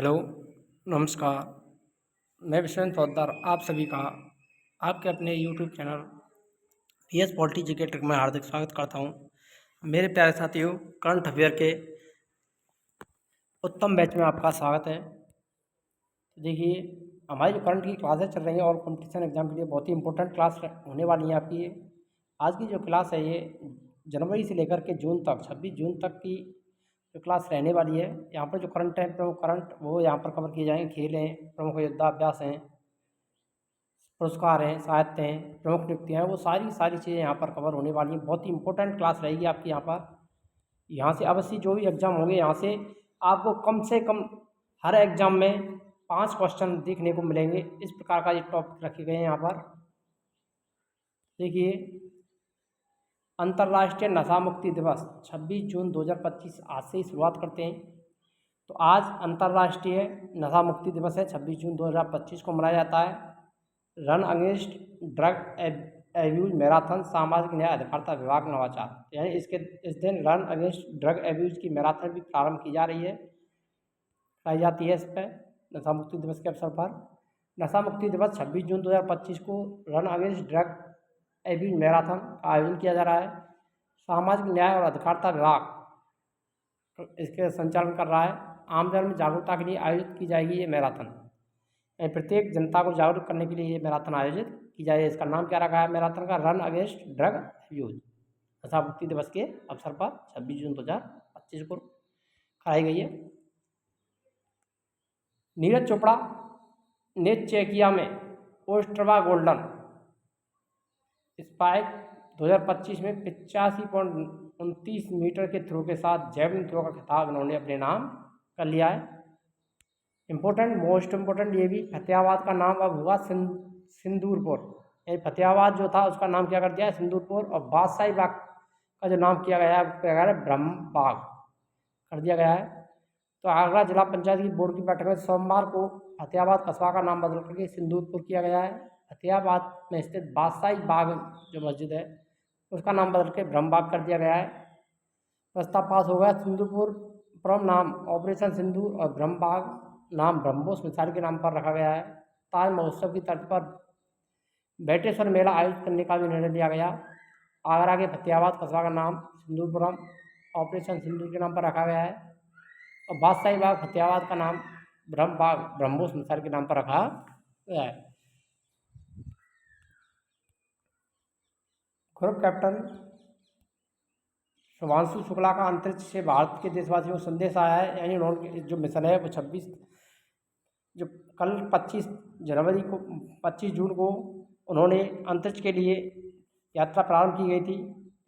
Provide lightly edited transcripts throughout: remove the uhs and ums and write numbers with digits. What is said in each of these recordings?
Hello, नमस्कार। मैं विश्वेंद्र पोद्दार आप सभी का आपके अपने YouTube channel PS polity GK trick में हार्दिक स्वागत करता हूँ। मेरे प्यारे साथियों, करंट अफेयर के उत्तम बैच में आपका स्वागत है। तो देखिए, हमारी जो करंट की क्लासेस चल रही हैं और कॉम्पिटिशन एग्जाम के लिए बहुत ही इंपॉर्टेंट क्लास होने वाली है आपकी। आज की जो क्लास है ये जनवरी से लेकर के जून तक 26 जून तक की जो क्लास रहने वाली है। यहाँ पर जो करंट है, प्रमुख करंट वो यहाँ पर कवर किए जाएंगे। खेल हैं, प्रमुख युद्धाभ्यास हैं, पुरस्कार हैं, साहित्य हैं, प्रमुख नियुक्तियाँ हैं, वो सारी सारी चीज़ें यहाँ पर कवर होने वाली हैं। बहुत ही इंपॉर्टेंट क्लास रहेगी आपकी यहाँ पर। यहाँ से अवश्य जो भी एग्ज़ाम होंगे, यहाँ से आपको कम से कम हर एग्ज़ाम में 5 क्वेश्चन देखने को मिलेंगे। इस प्रकार का ये टॉपिक रखे गए हैं यहाँ पर। देखिए, अंतर्राष्ट्रीय नशा मुक्ति दिवस 26 जून 2025 आज से ही शुरुआत करते हैं। तो आज अंतर्राष्ट्रीय नशा मुक्ति दिवस है, 26 जून 2025 को मनाया जाता है। Run against drug abuse marathon सामाजिक न्याय अधिकारिता विभाग नवाचार, यानी इस दिन रन अगेंस्ट ड्रग एब्यूज की मैराथन भी प्रारंभ की जा रही है, कराई जाती है। इस पर नशा मुक्ति दिवस के अवसर पर नशा मुक्ति दिवस 26 जून 2025 को run against drug abuse marathon का आयोजन किया जा रहा है। सामाजिक न्याय और अधिकारिता विभाग इसके संचालन कर रहा है। आमजन में जागरूकता के लिए आयोजित की जाएगी ये मैराथन। प्रत्येक जनता को जागरूक करने के लिए ये मैराथन आयोजित की जाए। इसका नाम क्या रखा है मैराथन का? Run against drug abuse. नशा मुक्ति दिवस के अवसर पर 26 जून 2025 को कराई गई है। नीरज चोपड़ा ने चेकिया में ओस्ट्रवा गोल्डन स्पाइक 2025 में 85.29 मीटर के थ्रो के साथ जैवलिन थ्रो का खिताब इन्होंने अपने नाम कर लिया है। इम्पोर्टेंट, मोस्ट इम्पोर्टेंट ये भी, फतेहाबाद का नाम अब हुआ सिंदूरपुर। फतेहाबाद जो था उसका नाम क्या कर दिया है? सिंदूरपुर। और बादशाही बाग का जो नाम किया गया है ब्रह्म बाग कर दिया गया है। तो आगरा जिला पंचायत की बोर्ड की बैठक में सोमवार को फतेहाबाद कस्बा का नाम बदल करके सिंदूरपुर किया गया है। फतेहाबाद में स्थित बादशाही बाग जो मस्जिद है उसका नाम बदल के ब्रह्म बाग कर दिया गया है। प्रस्ताव पास हो गया। सिंदूरपुर पुरम नाम ऑपरेशन सिंदूर और ब्रह्म बाग नाम ब्रह्मोस मिसाइल के नाम पर रखा गया है। ताज महोत्सव की तर्ज पर बेटेश्वर मेला आयोजित करने का भी निर्णय लिया गया। आगरा के फतेहाबाद कस्बा का नाम सिंदूरपुरम ऑपरेशन सिंदूर के नाम पर रखा गया है। और बादशाही बाग फतेहाबाद का नाम ब्रह्म बाग ब्रह्मोस मिसाइल के नाम पर रखा गया है। ग्रुप कैप्टन शुभांशु शुक्ला का अंतरिक्ष से भारत के देशवासियों को संदेश आया है। यानी उन्होंने जो मिशन है वो 26 जो कल 25 जून को उन्होंने अंतरिक्ष के लिए यात्रा प्रारंभ की गई थी।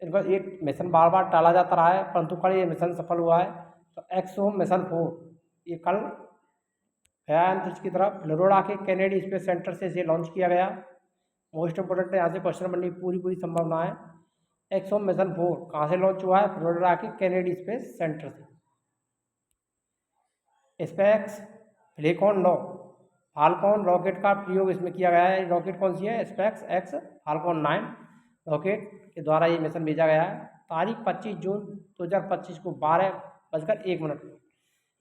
इनका एक मिशन बार बार टाला जाता रहा है, परंतु कल ये मिशन सफल हुआ है। तो एक्सोम मिशन 4 ये कल गया अंतरिक्ष की तरफ। फ्लोरिडा के कैनेडी स्पेस सेंटर से इसे लॉन्च किया गया। मोस्ट इंपोर्टेंट है, यहाँ से क्वेश्चन बनने की पूरी संभावना है। एक्सोम मिशन 4 कहाँ से लॉन्च हुआ है? फ्लोरिडा के कैनेडी स्पेस सेंटर से। स्पेक्स फ्लेकॉन लॉ फाल्कॉन रॉकेट का प्रयोग इसमें किया गया है। रॉकेट कौन सी है? स्पेक्स एक्स फाल्कॉन 9 रॉकेट के द्वारा ये मिशन भेजा गया है। तारीख 25 जून 2025 को 12:01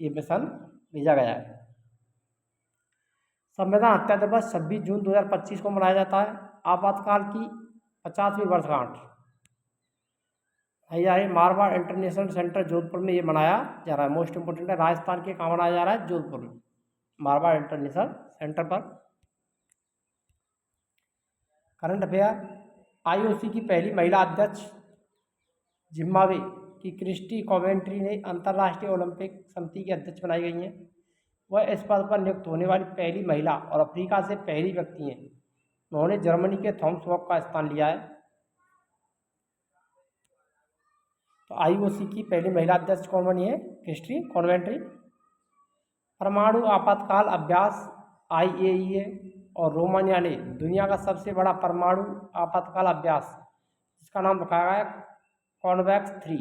ये मिशन भेजा गया है। संविधान हत्या दिवस 26 जून 2025 को मनाया जाता है। आपातकाल की 50वीं वर्षगांठ मारवाड़ इंटरनेशनल सेंटर जोधपुर में ये मनाया जा रहा है। मोस्ट इंपोर्टेंट है, राजस्थान के कहाँ मनाया जा रहा है? जोधपुर में, मारवाड़ इंटरनेशनल सेंटर पर। करंट अफेयर, आईओसी की पहली महिला अध्यक्ष जिम्बाब्वे की क्रिस्टी कोवेंट्री ने अंतर्राष्ट्रीय ओलंपिक समिति की अध्यक्ष बनाई गई हैं। वह इस पद पर नियुक्त होने वाली पहली महिला और अफ्रीका से पहली व्यक्ति हैं। उन्होंने जर्मनी के थॉमस वॉक का स्थान लिया है। तो आईओसी की पहली महिला अध्यक्ष कौन बनी है? Christie Coventry. परमाणु आपातकाल अभ्यास IAEA और रोमानिया ने दुनिया का सबसे बड़ा परमाणु आपातकाल अभ्यास जिसका नाम रखा गया है कॉन्वैक्स 3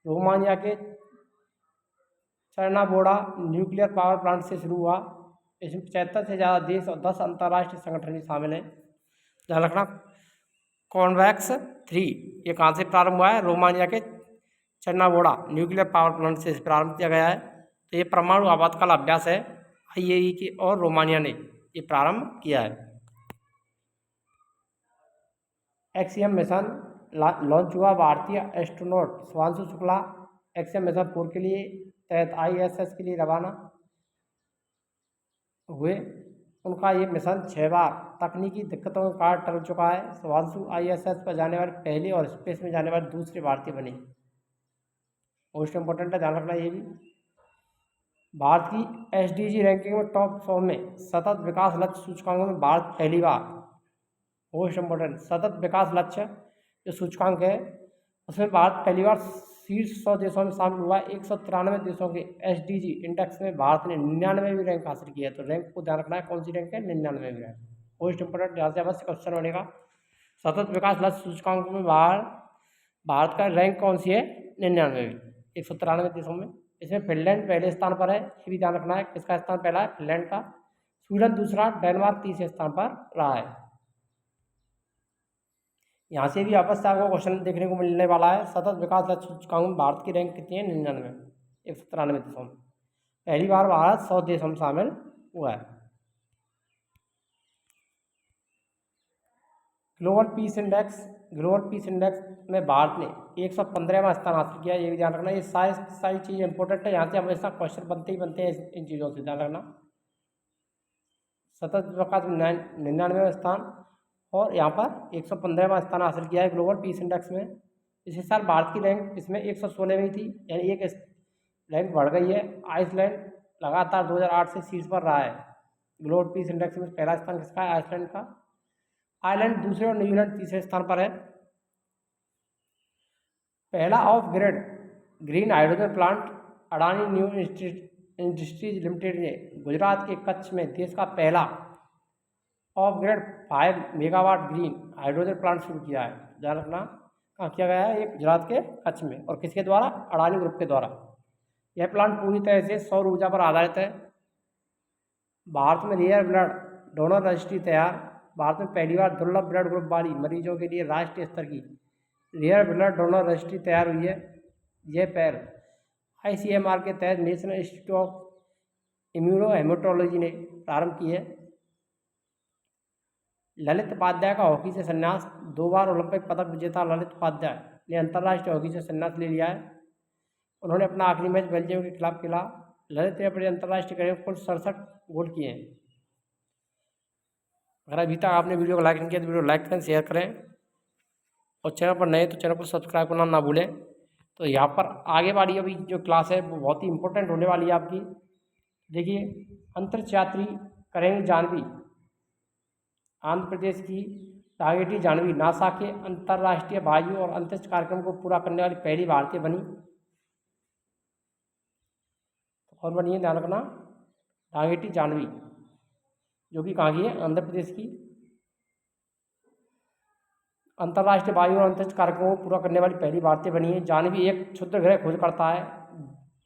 रोमानिया के चरनाबोड़ा न्यूक्लियर पावर प्लांट से शुरू हुआ। इसमें 75 से ज़्यादा देश और 10 अंतर्राष्ट्रीय संगठन शामिल हैं। ध्यान रखना, कॉन्वैक्स 3 ये कहाँ से प्रारंभ हुआ है? रोमानिया के चरनाबोड़ा न्यूक्लियर पावर प्लांट से प्रारंभ किया गया है। तो ये परमाणु आपातकाल अभ्यास है IAEA की और रोमानिया ने ये प्रारंभ किया है। एक्सएम मिशन लॉन्च हुआ, भारतीय astronaut Shubhanshu Shukla XM mission 4 के लिए तहत ISS के लिए रवाना हुए। उनका ये मिशन 6 बार तकनीकी दिक्कतों के कारण टल चुका है। शुभांशु ISS पर जाने वाले पहले और स्पेस में जाने वाले दूसरे भारतीय बने। मोस्ट इम्पोर्टेंट है, ध्यान रखना ये भी। भारत की SDG रैंकिंग में टॉप 100 में सतत विकास लक्ष्य सूचकांकों में भारत पहली बार। मोस्ट इम्पोर्टेंट, सतत विकास लक्ष्य जो सूचकांक है उसमें भारत पहली बार शीर्ष 100 देशों में शामिल हुआ। 193 देशों के SDG इंडेक्स में भारत ने 99वीं रैंक हासिल की है। तो रैंक को ध्यान रखना है, कौन सी रैंक है? 99वीं रैंक। मोस्ट इंपोर्टेंट, यहाँ से अवश्य क्वेश्चन बनेगा। सतत विकास लक्ष्य सूचकांक में भारत का रैंक कौन सी है? 99वीं, 193 देशों में। इसमें फिनलैंड पहले स्थान पर है, ये भी ध्यान रखना है। किसका स्थान पहला है? फिनलैंड का। स्वीडन दूसरा, डेनमार्क तीसरे स्थान पर रहा है। यहाँ से भी आपस से आपको क्वेश्चन देखने को मिलने वाला है। सतत विकास लक्ष्य सूचकांक में भारत की रैंक कितनी है? 99, 193 देशों में। पहली बार भारत 100 देशों में शामिल हुआ है। ग्लोबल पीस इंडेक्स में भारत ने 115वां स्थान हासिल किया, ये भी ध्यान रखना। ये सारी चीज़ें इंपॉर्टेंट है, यहाँ से हमेशा क्वेश्चन बनते ही बनते हैं इन चीज़ों से, ध्यान रखना। सतत विकास में 99वां स्थान और यहाँ पर 115वां स्थान हासिल किया है ग्लोबल पीस इंडेक्स में। इसी साल भारत की रैंक इसमें 116वीं थी, यानी एक रैंक बढ़ गई है। आइसलैंड लगातार 2008 से शीर्ष पर रहा है। ग्लोबल पीस इंडेक्स में पहला स्थान किसका है? आइसलैंड का। आयरलैंड दूसरे और न्यूजीलैंड तीसरे स्थान पर है। पहला of grid green hydrogen plant Adani new industries limited ने गुजरात के कच्छ में देश का पहला of grid 5 megawatt green hydrogen plant शुरू किया है। ध्यान रखना, कहाँ किया गया है? ये गुजरात के कच्छ में। और किसके द्वारा? अडानी ग्रुप के द्वारा। यह प्लांट पूरी तरह से सौर ऊर्जा पर आधारित है। भारत में रेयर ब्लड डोनर रजिस्ट्री तैयार। भारत में पहली बार दुर्लभ ब्लड ग्रुप वाली मरीजों के लिए राष्ट्रीय स्तर की रेयर ब्लड डोनर रजिस्ट्री तैयार हुई है। यह पहल ICMR के तहत national institute of immuno haematology ने प्रारंभ की है। ललित उपाध्याय का हॉकी से संन्यास। 2 बार ओलंपिक पदक विजेता ललित उपाध्याय ने अंतर्राष्ट्रीय हॉकी से संन्यास ले लिया है। उन्होंने अपना आखिरी मैच बेल्जियम के खिलाफ खेला। ललित ने अपने अंतर्राष्ट्रीय करियर में कुल 67 गोल किए हैं। अगर अभी तक आपने वीडियो को लाइक नहीं किया तो वीडियो लाइक करें, शेयर करें, और चैनल पर नए तो चैनल को सब्सक्राइब करना ना भूलें। तो यहाँ पर आगे वाली अभी जो क्लास है वो बहुत ही इंपॉर्टेंट होने वाली है आपकी। देखिए, अंतरिक्ष यात्री करेंगे जाह्नवी। आंध्र प्रदेश की टांगेटी जाह्नवी नासा के अंतर्राष्ट्रीय वायु और अंतरिक्ष कार्यक्रम को पूरा करने वाली पहली भारतीय बनी। और बनी है, ध्यान रखना, टांगेटी जाह्नवी, जो कि कहाँ की है? आंध्र प्रदेश की। अंतर्राष्ट्रीय वायु और अंतरिक्ष कार्यक्रमों को पूरा करने वाली पहली भारतीय बनी है। जाह्नवी एक क्षुद्र ग्रह खोज करता है।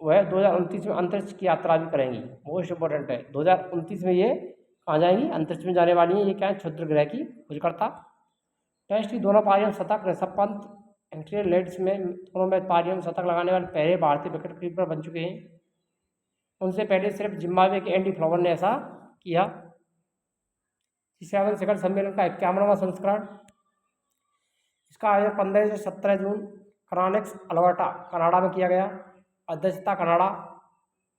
वह 2029 में अंतरिक्ष की यात्रा भी करेंगी। मोस्ट इंपॉर्टेंट है, 2029 में ये कहाँ जाएंगी? अंतरिक्ष में जाने वाली है। ये क्या है? क्षुद्र ग्रह की खोजकर्ता। टेस्ट की दोनों पारियों में शतक। ऋषभ पंत एंट्री लेड्स में दोनों में पारियों में शतक लगाने वाले पहले भारतीय विकेट कीपर बन चुके हैं। उनसे पहले सिर्फ जिम्बाब्वे के एंडी फ्लावर ने ऐसा किया। G7 शिखर सम्मेलन का 51वां संस्करण, इसका आयोजन 15 से 17 जून कनानेक्स अल्बर्टा कनाडा में किया गया। अध्यक्षता कनाडा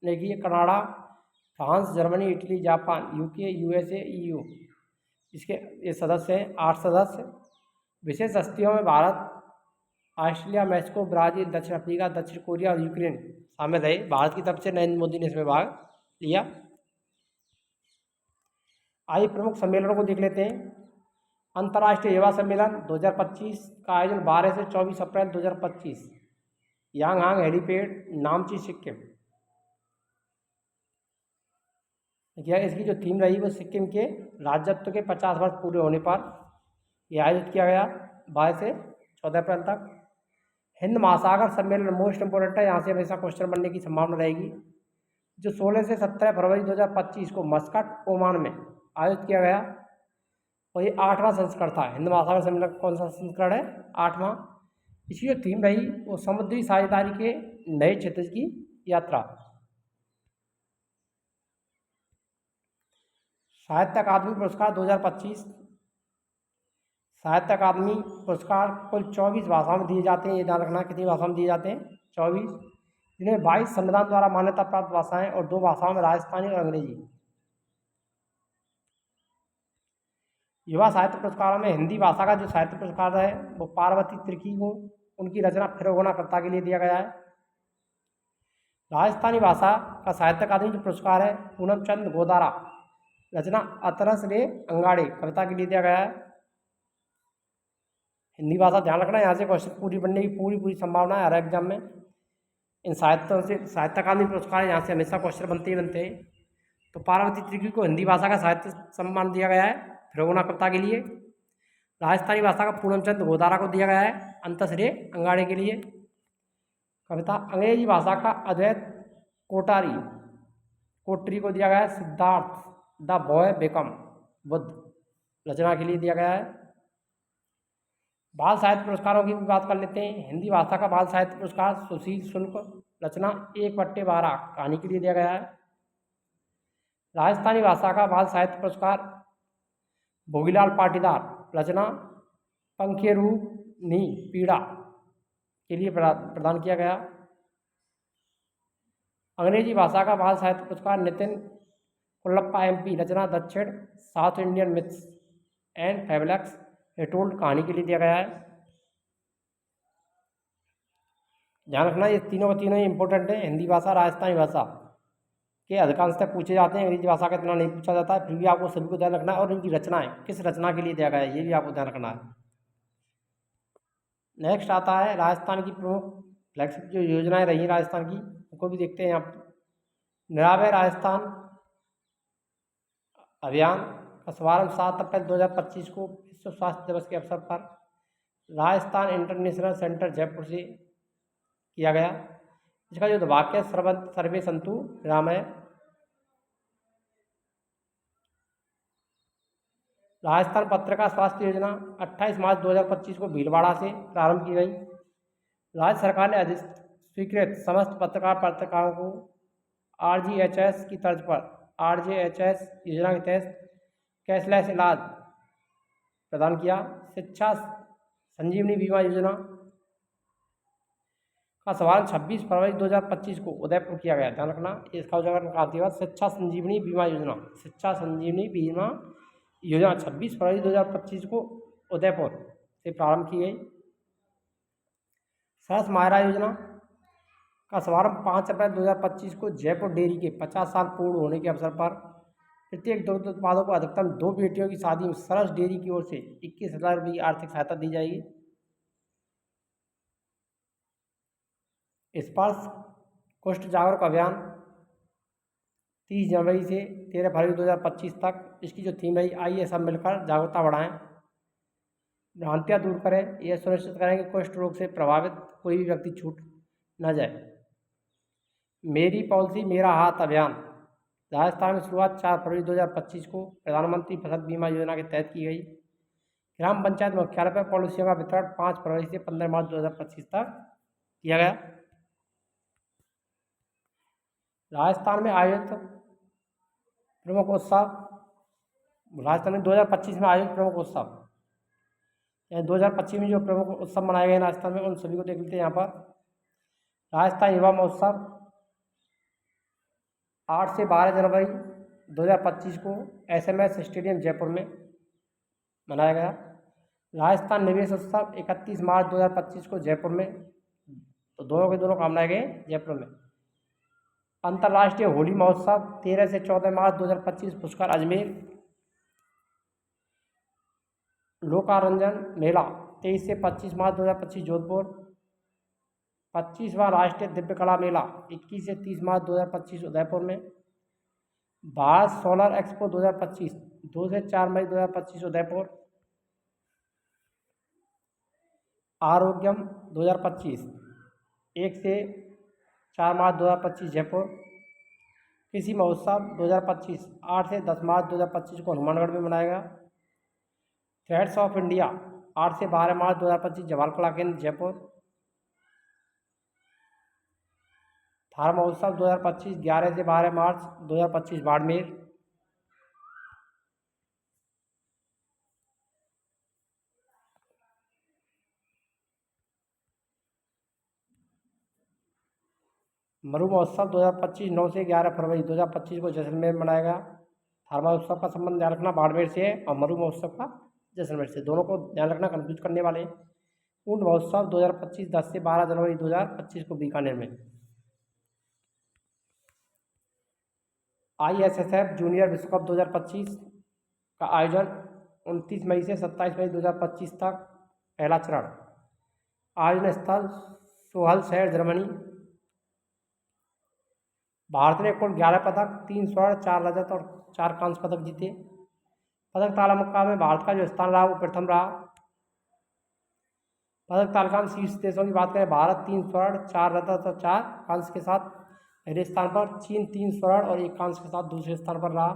ने की। Canada, France, Germany, Italy, Japan, UK, USA, EU इसके ये सदस्य हैं। 8 सदस्य। विशेष हस्तियों में भारत, ऑस्ट्रेलिया, मैक्सिको, ब्राज़ील, दक्षिण अफ्रीका, दक्षिण कोरिया और यूक्रेन शामिल रहे। भारत की तरफ से नरेंद्र मोदी ने इसमें भाग लिया। आइए प्रमुख सम्मेलनों को देख लेते हैं। अंतर्राष्ट्रीय युवा सम्मेलन 2025 का आयोजन 12 से 24 अप्रैल 2025 यांगहांग हेलीपैड, नामची, सिक्किम। देखिए, इसकी जो थीम रही वो सिक्किम के राज्यत्व के 50 वर्ष पूरे होने पर यह आयोजित किया गया, 22 से 14 अप्रैल तक। हिंद महासागर सम्मेलन मोस्ट इंपोर्टेंट है, यहाँ से हमेशा क्वेश्चन बनने की संभावना रहेगी, जो 16 से 17 फरवरी 2025 को मस्कट, ओमान में आयोजित किया गया। और ये 8वां संस्करण था। हिंद महासागर सम्मेलन कौन सा संस्करण है? 8वां। इसकी जो थीम रही वो समुद्री साझेदारी के नए क्षेत्र की यात्रा। साहित्य अकादमी पुरस्कार 2025। साहित्य अकादमी पुरस्कार कुल 24 भाषाओं में दिए जाते हैं, ये ध्यान रखना। कितनी भाषाओं में दिए जाते हैं? 24, जिनमें 22 संविधान द्वारा मान्यता प्राप्त भाषाएं और 2 भाषाओं में राजस्थानी और अंग्रेजी। युवा साहित्य पुरस्कारों में हिंदी भाषा का जो साहित्य पुरस्कार है वो पार्वती त्रिखी को उनकी रचना फिरौना कविता के लिए दिया गया है। राजस्थानी भाषा का साहित्य अकादमी जो पुरस्कार है पूनम चंद गोदारा रचना अतरस रे अंगाड़े कविता के लिए दिया गया है। हिंदी भाषा ध्यान रखना, यहाँ से क्वेश्चन पूरी बनने की पूरी संभावना है हर एग्जाम में। इन साहित्यों से साहित्य अकादमी पुरस्कार यहाँ से हमेशा क्वेश्चन बनते हैं। तो पार्वती त्रिखी को हिंदी भाषा का साहित्य सम्मान दिया गया है फिरौना कविता के लिए। राजस्थानी भाषा का पूनमचंद गोदारा को दिया गया है अंतस रे अंगाड़े के लिए कविता। अंग्रेजी भाषा का अद्वैत कोटरी को दिया गया है Siddharth the boy became Buddha रचना के लिए दिया गया है। बाल साहित्य पुरस्कारों की भी बात कर लेते हैं। हिंदी भाषा का बाल साहित्य पुरस्कार सुशील शुल्क रचना 1/12 कहानी के लिए दिया गया है। राजस्थानी भाषा का बाल साहित्य पुरस्कार भोगीलाल पाटीदार रचना पंखे रूप नी पीड़ा के लिए प्रदान किया गया। अंग्रेजी भाषा का बाल साहित्य पुरस्कार नितिन कुल्लप्पा MP रचना दक्षिण south Indian myths and fabulous retold कहानी के लिए दिया गया है। ध्यान रखना ये तीनों के तीनों ही इंपॉर्टेंट है। हिंदी भाषा राजस्थानी भाषा के अधिकांशतः पूछे जाते हैं, अंग्रेजी भाषा का इतना नहीं पूछा जाता है, फिर भी आपको सभी को ध्यान रखना है। और इनकी रचनाएं किस रचना के लिए दिया गया है ये भी आपको ध्यान रखना है। नेक्स्ट आता है राजस्थान की प्रमुख फ्लैगशिप जो योजनाएं रही राजस्थान की उनको भी देखते हैं। आप निरावय राजस्थान अभियान का शुभारंभ 7 अप्रैल 2025 को विश्व स्वास्थ्य दिवस के अवसर पर राजस्थान इंटरनेशनल सेंटर जयपुर से किया गया। इसका जो वाक्य सर्वे संतु निरामय। राजस्थान पत्रिका स्वास्थ्य योजना 28 मार्च 2025 को भीलवाड़ा से प्रारंभ की गई। राज्य सरकार ने स्वीकृत समस्त पत्रकारों को RGHS की तर्ज पर RJHS योजना के तहत कैशलेस इलाज प्रदान किया। शिक्षा संजीवनी बीमा योजना का शुभारंभ 26 फरवरी 2025 को उदयपुर किया गया। ध्यान रखना इसका उजागर शिक्षा संजीवनी बीमा योजना 26 फरवरी 2025 को उदयपुर से प्रारंभ की गई। सरस मायरा योजना का शुभारंभ 5 अप्रैल 2025 को जयपुर डेयरी के 50 साल पूर्ण होने के अवसर पर प्रत्येक दुग्ध उत्पादों को अधिकतम 2 बेटियों की शादी में सरस डेयरी की ओर से 21,000 रुपये की आर्थिक सहायता दी जाएगी। स्पर्श कुष्ठ जागरूक अभियान 30 जनवरी से 13 फरवरी 2025 तक। इसकी जो थीम है आइए सब मिलकर जागरूकता बढ़ाएं, भ्रांतियाँ दूर करें, यह सुनिश्चित करें कि कुष्ठ रोग से प्रभावित कोई भी व्यक्ति छूट न जाए। मेरी पॉलिसी मेरा हाथ अभियान राजस्थान में शुरुआत 4 फरवरी 2025 को प्रधानमंत्री फसल बीमा योजना के तहत की गई। ग्राम पंचायत मुख्यालय पर पॉलिसियों का वितरण 5 फरवरी से 15 मार्च 2025 तक किया गया। राजस्थान में आयोजित प्रमुख उत्सव राजस्थान में 2025 में आयोजित प्रमुख उत्सव 2025 में जो प्रमुख उत्सव मनाए गए राजस्थान में उन सभी को देख लेते हैं। यहाँ पर राजस्थान युवा महोत्सव 8 से 12 जनवरी 2025 को SMS स्टेडियम जयपुर में मनाया गया। राजस्थान निवेश उत्सव 31 मार्च 2025 को जयपुर में, तो दोनों के दोनों काम मनाए गए जयपुर में। अंतर्राष्ट्रीय होली महोत्सव 13 से 14 मार्च 2025 पुष्कर अजमेर। लोकारंजन मेला 23 से 25 मार्च 2025 जोधपुर। 25वां राष्ट्रीय दिव्य कला मेला 21 से 30 मार्च 2025 उदयपुर में। भारत सोलर एक्सपो 2025 2 से 4 मई 2025 उदयपुर। आरोग्यम 2025 1 से 4 मार्च 2025 जयपुर। कृषि महोत्सव 2025 8 से 10 मार्च 2025 को हनुमानगढ़ में मनाया गया। थ्रेड्स ऑफ इंडिया 8 से 12 मार्च 2025 जवाहर कला केंद्र जयपुर। थार महोत्सव 2025 11 से 12 मार्च 2025 बाड़मेर। मरु महोत्सव 2025 9 से 11 फरवरी 2025 को जैसलमेर में मनाया गया। थारमा उत्सव का संबंध ध्यान रखना बाड़मेर से है और मरु महोत्सव का जैसलमेर से, दोनों को ध्यान रखना, कंफ्यूज करने वाले हैं। ऊंट महोत्सव 2025 10 से 12 जनवरी 2025 को बीकानेर में। ISSF जूनियर विश्व कप 2025 का आयोजन 29 मई से 27 मई 2025 तक, पहला चरण। आयोजन स्थल सोहल शहर, जर्मनी। भारत ने कुल 11 पदक, 3 स्वर्ण, 4 रजत और 4 कांस्य पदक जीते। पदक तालिका में भारत का जो स्थान रहा वो प्रथम रहा। पदक तालिका में शीर्ष देशों की बात करें, भारत 3 स्वर्ण, 4 रजत और 4 कांस्य के साथ पहले स्थान पर। चीन 3 स्वर्ण और 1 कांस्य के साथ दूसरे स्थान पर रहा।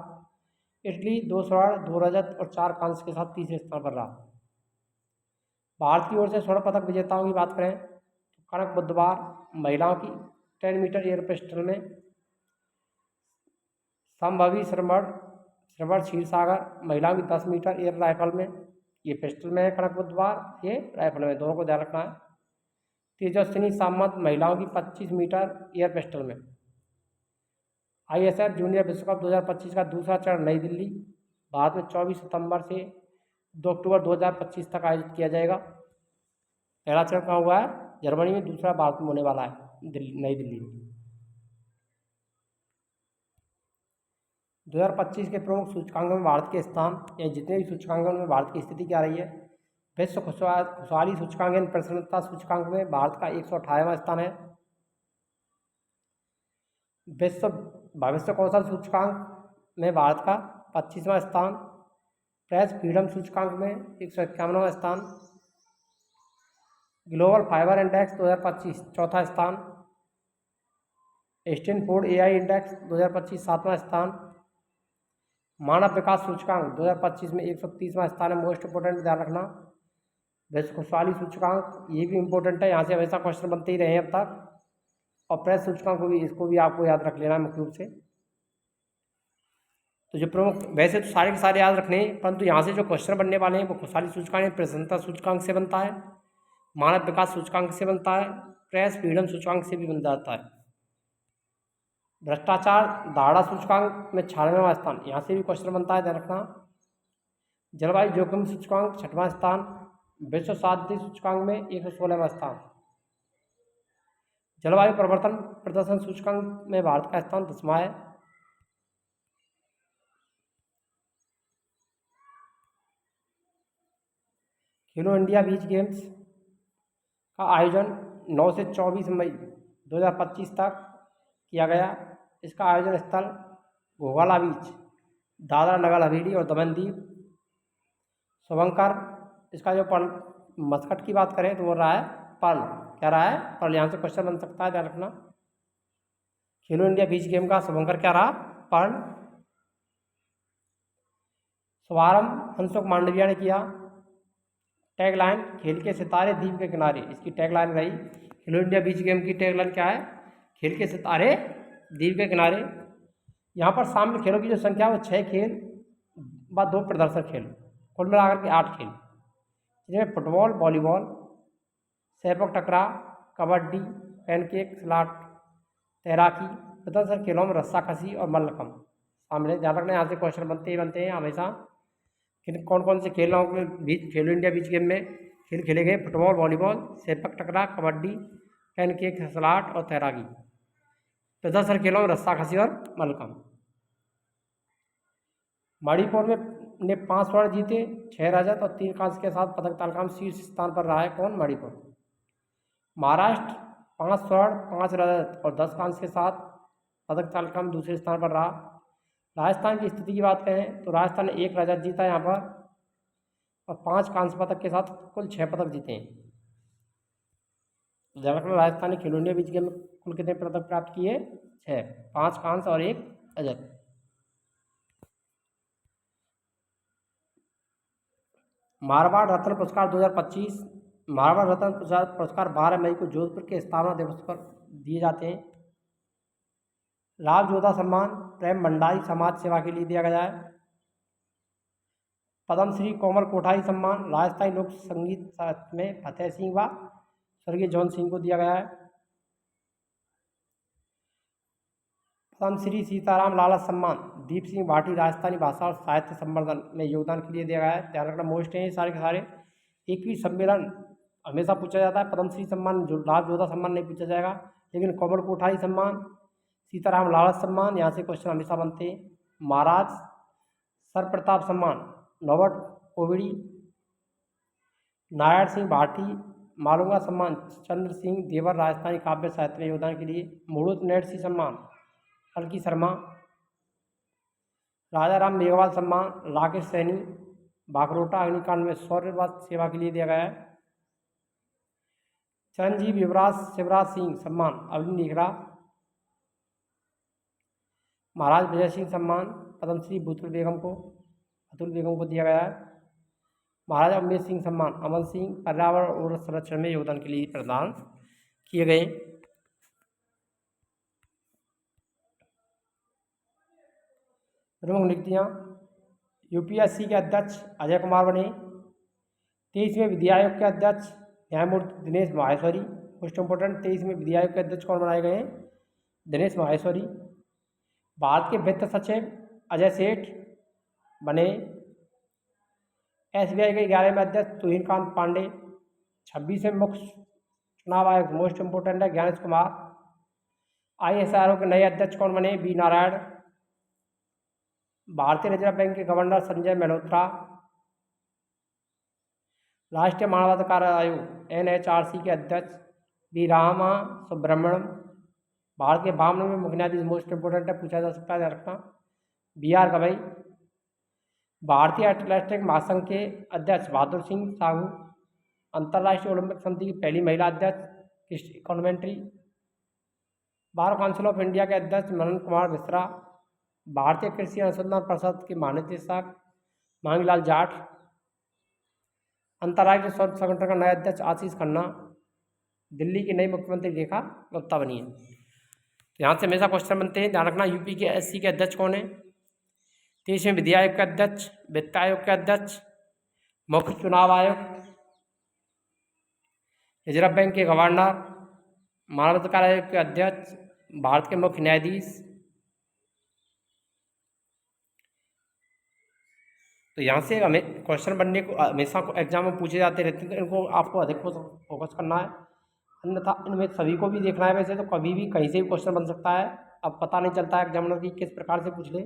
इटली 2 स्वर्ण, 2 रजत और 4 कांस्य के साथ तीसरे स्थान पर रहा। भारत की ओर से स्वर्ण पदक विजेताओं की बात करें तो कनक बुधवार महिलाओं की 10 मीटर एयर पिस्टल में, संभवी श्रवण क्षीरसागर महिलाओं की 10 मीटर एयर राइफल में, ये पिस्टल में है कनक बुधवार, ये राइफल में, दोनों को ध्यान रखना है। तेजस्विनी सामंत महिलाओं की 25 मीटर एयर पिस्टल में। ISF जूनियर विश्व कप 2025 का दूसरा चरण नई दिल्ली, भारत में 24 सितंबर से 2 अक्टूबर 2025 तक आयोजित किया जाएगा। पहला चरण कहाँ हुआ है? जर्मनी में, दूसरा भारत में होने वाला है नई दिल्ली में। 2025 के प्रमुख सूचकांकों में भारत के स्थान, या जितने भी सूचकांकों में भारत की स्थिति क्या रही है। विश्व खुशहाली सूचकांक यानी प्रसन्नता सूचकांक में भारत का 118वां स्थान है। विश्व भविष्य कौशल सूचकांक में भारत का 25वां स्थान। प्रेस फ्रीडम सूचकांक में 151वां स्थान। ग्लोबल फाइबर इंडेक्स 2025 चौथा स्थान। स्टैनफोर्ड AI इंडेक्स 2025 7वां स्थान। मानव विकास सूचकांक 2025 में 130वां स्थान है। मोस्ट इंपोर्टेंट, ध्यान रखना। विश्व खुशहाली सूचकांक, ये भी इंपॉर्टेंट है, यहाँ से हमेशा क्वेश्चन बनते ही रहे हैं अब तक। और प्रेस सूचकांक को भी, इसको भी आपको याद रख लेना है मुख्य रूप से। तो जो प्रमुख, वैसे तो सारे के सारे याद रखने हैं, परंतु यहाँ से जो क्वेश्चन बनने वाले हैं वो खुशहाली सूचकांक, प्रसन्नता सूचकांक से बनता है, मानव विकास सूचकांक से बनता है, प्रेस फ्रीडम सूचकांक से भी बन जाता है। भ्रष्टाचार धारणा सूचकांक में 96वां स्थान, यहाँ से भी क्वेश्चन बनता है, ध्यान रखना। जलवायु जोखिम सूचकांक 6वां स्थान। विश्व शांति सूचकांक में 116वां स्थान। जलवायु परिवर्तन प्रदर्शन सूचकांक में भारत का स्थान 10वां है। खेलो इंडिया बीच गेम्स का आयोजन 9 से 24 मई 2025 तक किया गया। इसका आयोजन स्थल घोघला बीच, दादरा नगर हवेली और दमन दीव। शुभंकर, इसका जो मस्कट की बात करें तो वो रहा है पर्ल। क्या रहा है? पर्ल। यहाँ से क्वेश्चन बन सकता है, ध्यान रखना। खेलो इंडिया बीच गेम का शुभंकर क्या रहा? पर्ल। शुभारंभ हंसुक मांडविया ने किया। टैगलाइन खेल के सितारे द्वीप के किनारे, इसकी टैगलाइन रही। खेलो इंडिया बीच गेम की टैगलाइन क्या है? खेल के सितारे द्वीप के किनारे। यहाँ पर शामिल खेलों की जो संख्या है वो 6 खेल व 2 प्रदर्शन खेल, कुल मिलाकर के 8 खेल, जिनमें फुटबॉल, वॉलीबॉल, सैपक टकरा, कबड्डी, पैनकेक, स्लाट, तैराकी। प्रदर्शन खेलों में रस्साकशी और मल्लखम्ब शामिल है। ध्यान रखना, यहाँ से क्वेश्चन बनते ही बनते हैं हमेशा। किन कौन कौन से खेलों के बीच खेलो इंडिया बीच गेम में खेल खेले गए? फुटबॉल, वॉलीबॉल, सैपक टकरा, कबड्डी, पैनकेक, स्लाट और तैराकी। प्रदर्शन खेलों में रस्साकशी और मल्लखम्ब। मणिपुर ने 5 स्वर्ण जीते, 6 रजत और 3 कांस्य के साथ पदक तालिका में शीर्ष स्थान पर रहा है। कौन? मणिपुर। महाराष्ट्र 5 स्वर्ण, 5 रजत और 10 कांस्य के साथ पदक तालिका में दूसरे स्थान पर रहा। राजस्थान की स्थिति की बात करें तो राजस्थान ने 1 रजत जीता यहाँ पर और 5 कांस्य पदक के साथ कुल 6 पदक जीते हैं। ध्यान रखना, राजस्थान ने खेलो इंडिया बीच गेम में कुल कितने पदक प्राप्त किए? 6, 5 कांस्य और 1 रजत। मारवाड़ रत्न पुरस्कार 2025। मारवाड़ रत्न पुरस्कार 12 मई को जोधपुर के स्थापना दिवस पर दिए जाते हैं। राव जोधा सम्मान प्रेम भंडारी समाज सेवा के लिए दिया गया है। पद्मश्री कोमल कोठारी सम्मान राजस्थानी लोक संगीत साहित्य में फतेह सिंह व स्वर्गीय जौन सिंह को दिया गया है। पद्मश्री सीताराम लाला सम्मान दीप सिंह भाटी राजस्थानी भाषा और साहित्य संवर्धन में योगदान के लिए दिया गया है। ध्यान रखना, मोस्ट है ये सारे के सारे। 21वीं सम्मेलन हमेशा पूछा जाता है। पद्मश्री सम्मान, जो लाभ जोधा सम्मान नहीं पूछा जाएगा, लेकिन कॉमन कोठारी सम्मान, सीताराम लाला सम्मान, यहाँ से क्वेश्चन हमेशा बनते हैं। महाराज सर प्रताप सम्मान नौबत कोविडी, नारायण सिंह भाटी मालूंगा सम्मान चंद्र सिंह देवर राजस्थानी काव्य साहित्य में योगदान के लिए। मुड़ुत नेडसी सम्मान हल्की शर्मा, राजा राम मेघवाल सम्मान राकेश सैनी बागरोटा अग्निकांड में शौर्यवाद सेवा के लिए दिया गया है। चिरंजीव युवराज शिवराज सिंह सम्मान अवनी निगरा, महाराज विजय सिंह सम्मान पद्मश्री अतुल बेगम को दिया गया है। महाराजा उमेश सिंह सम्मान अमन सिंह पर्यावरण और संरक्षण में योगदान के लिए प्रदान किए गए। प्रमुख नियुक्तियाँ, यूपीएससी के अध्यक्ष अजय कुमार बने। 23वें विधि आयोग के अध्यक्ष न्यायमूर्ति दिनेश माहेश्वरी। मोस्ट इंपोर्टेंट, 23वें विधि आयोग के अध्यक्ष कौन बनाए गए हैं? दिनेश माहेश्वरी। भारत के वित्त सचिव अजय सेठ बने। एसबीआई के 11वें अध्यक्ष तुहिनकांत पांडे। 26वें मुख्य चुनाव आयुक्त मोस्ट इंपोर्टेंट है ज्ञानेश कुमार। आईएसआरओ के नए अध्यक्ष कौन बने? बी नारायण। भारतीय रिजर्व बैंक के गवर्नर संजय मल्होत्रा। राष्ट्रीय मानवाधिकार आयोग एनएचआरसी के अध्यक्ष बी रामा सुब्रमण्यम। भारत के 52वें मुख्य न्यायाधीश मोस्ट इंपोर्टेंट है, पूछा जा सकता है, ध्यान रखना, बी आर गवई। भारतीय एथलेटिक महासंघ के अध्यक्ष बहादुर सिंह साहू। अंतर्राष्ट्रीय ओलंपिक समिति की पहली महिला अध्यक्ष Kirsty Coventry. Bar council of India के अध्यक्ष मनन कुमार मिश्रा। भारतीय कृषि अनुसंधान परिषद के महानिदेशक मांगीलाल जाट। अंतर्राष्ट्रीय स्वास्थ्य संगठन का नया अध्यक्ष आशीष खन्ना। दिल्ली की नई मुख्यमंत्री रेखा गुप्ता बनी है। यहाँ से हमेशा क्वेश्चन बनते हैं, ध्यान रखना। यूपी के एससी के अध्यक्ष कौन है? 23वें विधि आयोग के अध्यक्ष, वित्त आयोग के अध्यक्ष, मुख्य चुनाव आयुक्त, रिजर्व बैंक के गवर्नर, मानवाधिकार आयोग के अध्यक्ष, भारत के मुख्य न्यायाधीश। तो यहाँ से हमें क्वेश्चन बनने को हमेशा एग्जाम में पूछे जाते रहते हैं, तो इनको आपको अधिक फोकस करना है, अन्यथा इनमें सभी को भी देखना है। वैसे तो कभी भी कहीं से भी क्वेश्चन बन सकता है, अब पता नहीं चलता है एग्जामिनर की किस प्रकार से पूछ ले।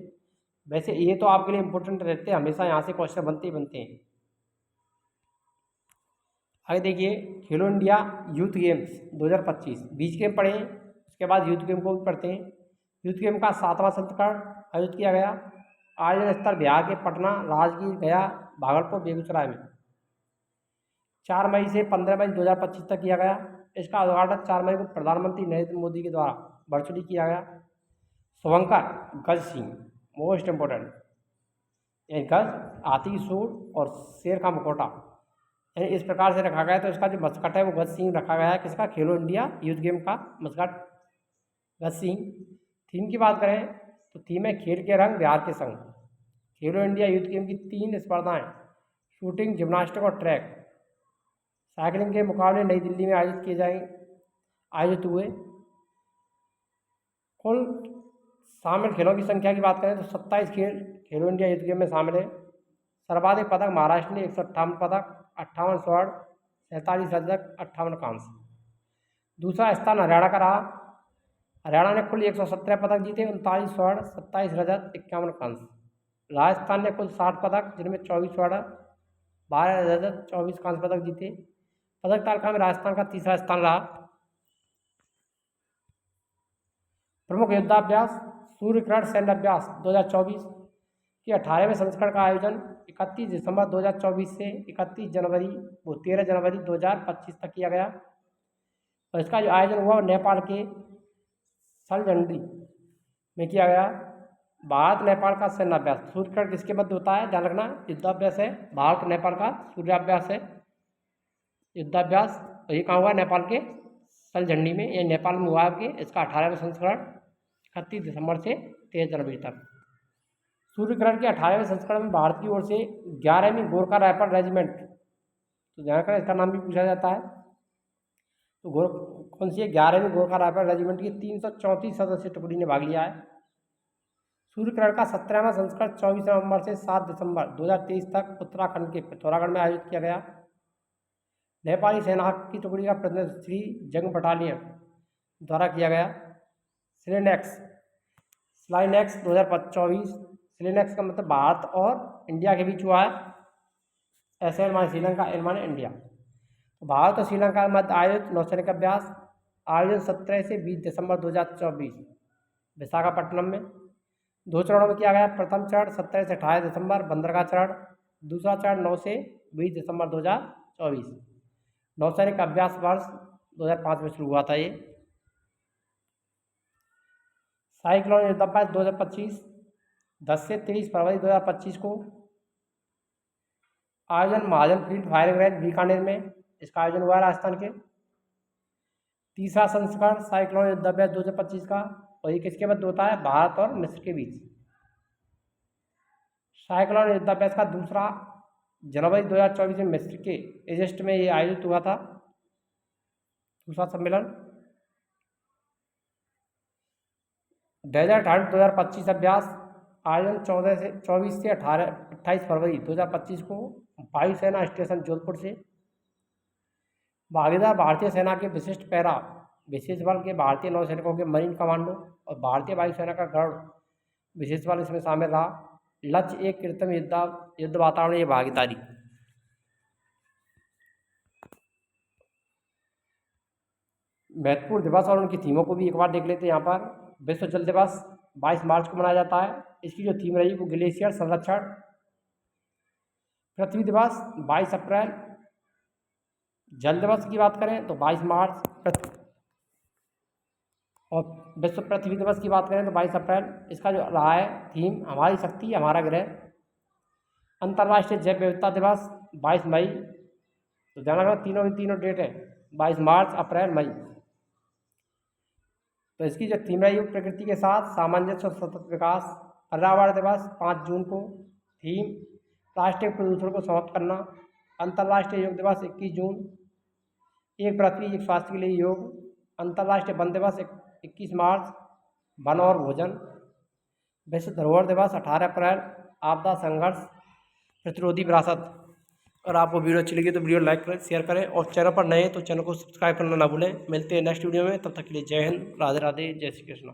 वैसे ये तो आपके लिए इम्पोर्टेंट रहते हैं, हमेशा यहाँ से क्वेश्चन बनते ही बनते हैं। आगे देखिए, खेलो इंडिया यूथ गेम्स 2025 बीच गेम पढ़े, उसके बाद यूथ गेम को भी पढ़ते हैं। यूथ गेम का 7वां संस्करण आयोजित किया गया। आयोजन स्थल बिहार के पटना, राजगीर, गया, भागलपुर, बेगूसराय में 4 मई से 15 मई 2025 तक किया गया। इसका उद्घाटन 4 मई को प्रधानमंत्री नरेंद्र मोदी के द्वारा वर्चुअली किया गया। शुभंकर गज सिंह मोस्ट इंपोर्टेंट, गज हाथी सूट और शेर का मुखौटा, यानी इस प्रकार से रखा गया है। तो इसका जो मस्कट है वो गज सिंह रखा गया है। किसका? खेलो इंडिया यूथ गेम का मस्कट गज सिंह। थीम की बात करें तो थीम है खेल के रंग बिहार के संग। खेलो इंडिया यूथ गेम की 3 स्पर्धाएं शूटिंग, जिम्नास्टिक और ट्रैक, साइकिलिंग के मुकाबले नई दिल्ली में आयोजित हुए। कुल शामिल खेलों की संख्या की बात करें तो 27 खेल खेलो इंडिया यूथ गेम में शामिल है। सर्वाधिक पदक महाराष्ट्र ने 158 पदक, 58 स्वर्ण, 47 रजत, 58 कांस्य। दूसरा स्थान हरियाणा का रहा। हरियाणा ने कुल 117 पदक जीते, 39 स्वर्ण, 27 रजत, 51 कांस्य। राजस्थान ने कुल 60 पदक, जिनमें 24 स्वर्ण, 12 रजत, 24 कांस्य पदक जीते। पदक तालिका में राजस्थान का तीसरा स्थान रहा। प्रमुख युद्धाभ्यास सूर्यकिरण सैन्य अभ्यास 2024 के 18वें संस्करण का आयोजन 31 दिसंबर 2024 से 13 जनवरी 2025 तक किया गया। और इसका जो आयोजन हुआ नेपाल के सलजंडी में किया गया। भारत नेपाल का सैन्याभ्यास सूर्यकिरण किसके मध्य होता है? ध्यान रखना, युद्धाभ्यास है। भारत नेपाल का सूर्याभ्यास है, युद्धाभ्यास। तो ये कहाँ हुआ? नेपाल के सलझंडी में, ये नेपाल में हुआ है। इसका 18वां संस्करण 31 दिसंबर से 13 जनवरी तक। सूर्यकिरण के 18वें संस्करण में भारत की ओर से 11वीं गोरखा राइफल रेजिमेंट, तो ध्यान रखना इसका नाम भी पूछा जाता है। तो कौन सी है? 11वीं गोरखा राइफल रेजिमेंट की 334 सदस्य टुकड़ी ने भाग लिया है। सूर्यग्रहण का 17वां संस्करण 24 नवंबर से 7 दिसंबर 2023 तक उत्तराखंड के पिथौरागढ़ में आयोजित किया गया। नेपाली सेना की टुकड़ी का प्रतिनिधित्व श्री जंग बटालियन द्वारा किया गया। स्लाइनेक्स 2024। स्लाइनेक्स का मतलब भारत और इंडिया के बीच हुआ है। SL माने श्रीलंका, L माने इंडिया। तो भारत और श्रीलंका के मध्य आयोजित नौसैनिक अभ्यास आयोजन 17 से 20 दिसंबर 2024 विशाखापट्टनम में 2 चरणों में किया गया। प्रथम चरण 17 से 28 दिसंबर बंदरगाह चरण, दूसरा चरण 9 से 20 दिसंबर 2024। नौसैनिक अभ्यास वर्ष 2005 में शुरू हुआ था ये। साइक्लोन युद्धाभ्यास 2025 10 से 30 फरवरी 2025 को आयोजन महाजन फील्ड फायरिंग रेंज बीकानेर में इसका आयोजन हुआ है राजस्थान के। तीसरा संस्करण साइक्लोन युद्धाभ्यास 2025 का, और ये किसके मध्य होता है? भारत और मिस्र के बीच। साइक्लोन युद्धाभ्यास का दूसरा जनवरी 2024 में मिस्र के इजिप्ट में ये आयोजित हुआ था, दूसरा सम्मेलन। डेजर्ट हंट 2025 अभ्यास आयोजन 24 से 28 फरवरी 2025 को वायुसेना स्टेशन जोधपुर से। भागीदार भारतीय सेना के विशिष्ट पैरा विशेष बल के भारतीय नौसैनिकों के मरीन कमांडो और भारतीय वायुसेना का गरुड़ विशेष बल इसमें शामिल रहा। लक्ष्य एक कृत्रिम युद्ध वातावरण भागीदारी। महत्वपूर्ण दिवस और उनकी थीमों को भी एक बार देख लेते हैं। यहाँ पर विश्व जल दिवस 22 मार्च को मनाया जाता है। इसकी जो थीम रही वो ग्लेशियर संरक्षण। पृथ्वी दिवस 22 अप्रैल। जल दिवस की बात करें तो 22 मार्च, और विश्व पृथ्वी दिवस की बात करें तो 22 अप्रैल। इसका जो रहा है थीम हमारी शक्ति हमारा ग्रह। अंतर्राष्ट्रीय जैव विविधता दिवस 22 मई। तो ध्यान रखना तीनों डेट है 22 मार्च, अप्रैल, मई। तो इसकी जो थीम है वो प्रकृति के साथ सामंजस्य और सतत विकास। पर्यावरण दिवस 5 जून को। थीम प्लास्टिक प्रदूषण को समाप्त करना। अंतर्राष्ट्रीय योग दिवस 21 जून। एक पृथ्वी एक स्वास्थ्य के लिए योग। अंतर्राष्ट्रीय वन दिवस 21 मार्च, वन और भोजन। विश्व धरोहर दिवस 18 अप्रैल, आपदा संघर्ष प्रतिरोधी विरासत। और आपको वीडियो अच्छी लगी तो वीडियो लाइक करें, शेयर करें, और चैनल पर नए हैं तो चैनल को सब्सक्राइब करना ना भूलें। मिलते हैं नेक्स्ट वीडियो में, तब तक के लिए जय हिंद, राधे राधे, जय श्री कृष्ण।